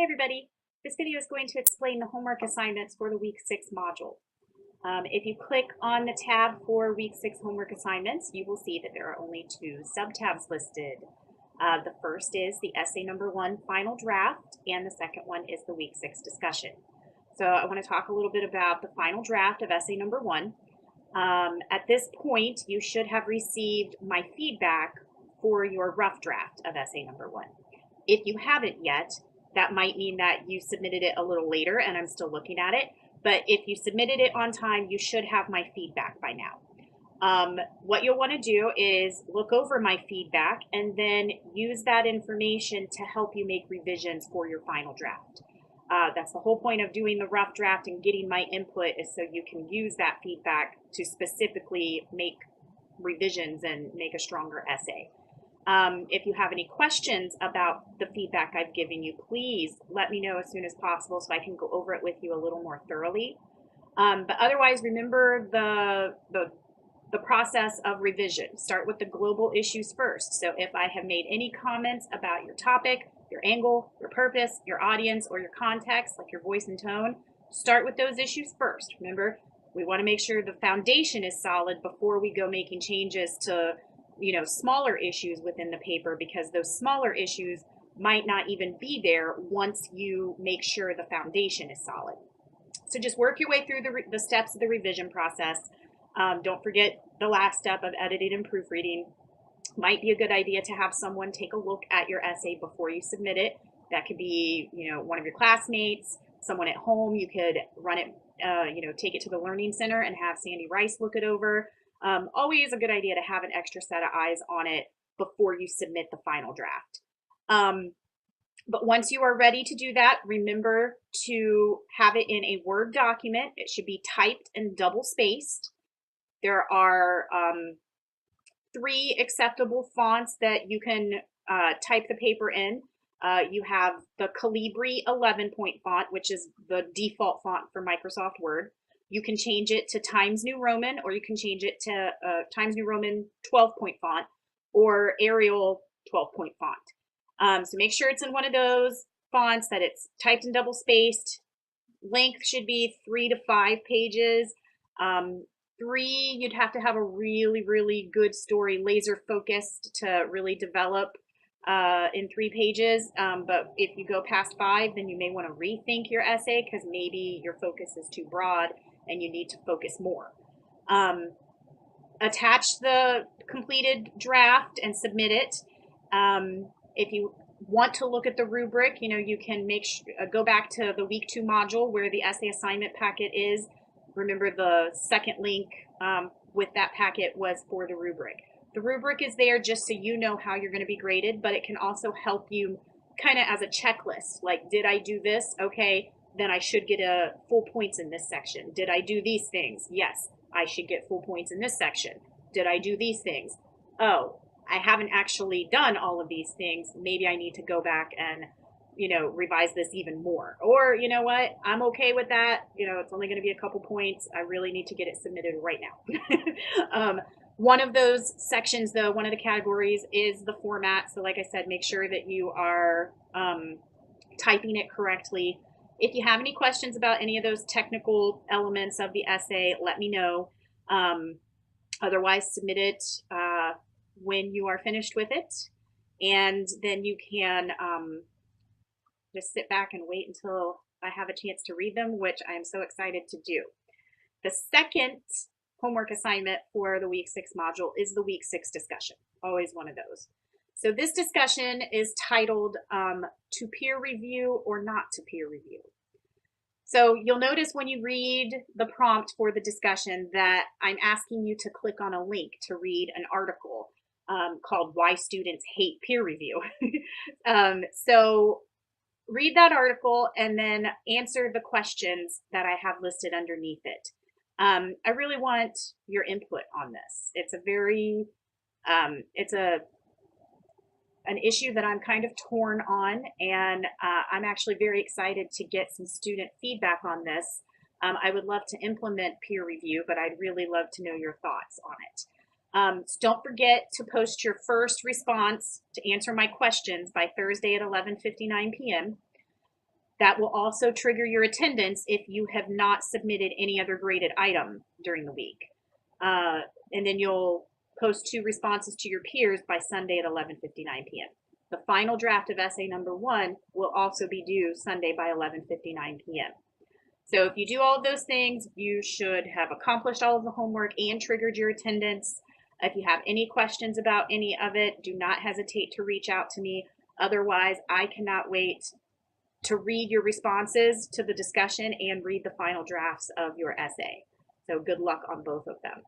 Hey everybody, this video is going to explain the homework assignments for the week 6 module. If you click on the tab for week 6 homework assignments, you will see that there are only 2 subtabs listed. The first is the essay number 1 final draft, and the second one is the week 6 discussion. So I want to talk a little bit about the final draft of essay number 1. At this point, you should have received my feedback for your rough draft of essay number 1. If you haven't yet, that might mean that you submitted it a little later and I'm still looking at it. But if you submitted it on time, you should have my feedback by now. What you'll want to do is look over my feedback and then use that information to help you make revisions for your final draft. That's the whole point of doing the rough draft and getting my input, is so you can use that feedback to specifically make revisions and make a stronger essay. If you have any questions about the feedback I've given you, please let me know as soon as possible so I can go over it with you a little more thoroughly. But otherwise, remember the process of revision. Start with the global issues first. So if I have made any comments about your topic, your angle, your purpose, your audience, or your context, like your voice and tone, start with those issues first. Remember, we want to make sure the foundation is solid before we go making changes to smaller issues within the paper, because those smaller issues might not even be there once you make sure the foundation is solid. So just work your way through the steps of the revision process. Don't forget the last step of editing and proofreading. Might be a good idea to have someone take a look at your essay before you submit it. That could be, one of your classmates, someone at home. You could run it, take it to the Learning Center and have Sandy Rice look it over. Always a good idea to have an extra set of eyes on it before you submit the final draft. But once you are ready to do that, remember to have it in a Word document. It should be typed and double spaced. There are 3 acceptable fonts that you can type the paper in. You have the Calibri 11-point font, which is the default font for Microsoft Word. You can change it to Times New Roman, or you can change it to Times New Roman 12-point font, or Arial 12-point font. So make sure it's in one of those fonts, that it's typed and double spaced. Length should be 3 to 5 pages. 3, you'd have to have a really, really good story, laser focused, to really develop in 3 pages. But if you go past 5, then you may want to rethink your essay, because maybe your focus is too broad and you need to focus more. Attach the completed draft and submit it. If you want to look at the rubric, you can go back to the week 2 module where the essay assignment packet is. Remember, the second link with that packet was for the rubric. The rubric is there just so you know how you're going to be graded, but it can also help you kind of as a checklist. Like, did I do this? Okay, then I should get full points in this section. Did I do these things? Yes, I should get full points in this section. Did I do these things? Oh, I haven't actually done all of these things. Maybe I need to go back and revise this even more. Or, you know what, I'm okay with that. It's only going to be a couple points. I really need to get it submitted right now. One of those sections, though, one of the categories is the format. So like I said, make sure that you are typing it correctly. If you have any questions about any of those technical elements of the essay, let me know. Otherwise, submit it when you are finished with it. And then you can just sit back and wait until I have a chance to read them, which I am so excited to do. The second homework assignment for the week 6 module is the week 6 discussion. Always one of those. So this discussion is titled To Peer Review or Not to Peer Review. So you'll notice when you read the prompt for the discussion that I'm asking you to click on a link to read an article called Why Students Hate Peer Review. So read that article and then answer the questions that I have listed underneath it. I really want your input on this. It's a very, it's an issue that I'm kind of torn on, and I'm actually very excited to get some student feedback on this. I would love to implement peer review, but I'd really love to know your thoughts on it. So don't forget to post your first response to answer my questions by Thursday at 11:59 p.m. That will also trigger your attendance if you have not submitted any other graded item during the week. And then you'll post 2 responses to your peers by Sunday at 11:59 p.m. The final draft of essay number 1 will also be due Sunday by 11:59 p.m. So if you do all of those things, you should have accomplished all of the homework and triggered your attendance. If you have any questions about any of it, do not hesitate to reach out to me. Otherwise, I cannot wait to read your responses to the discussion and read the final drafts of your essay. So good luck on both of them.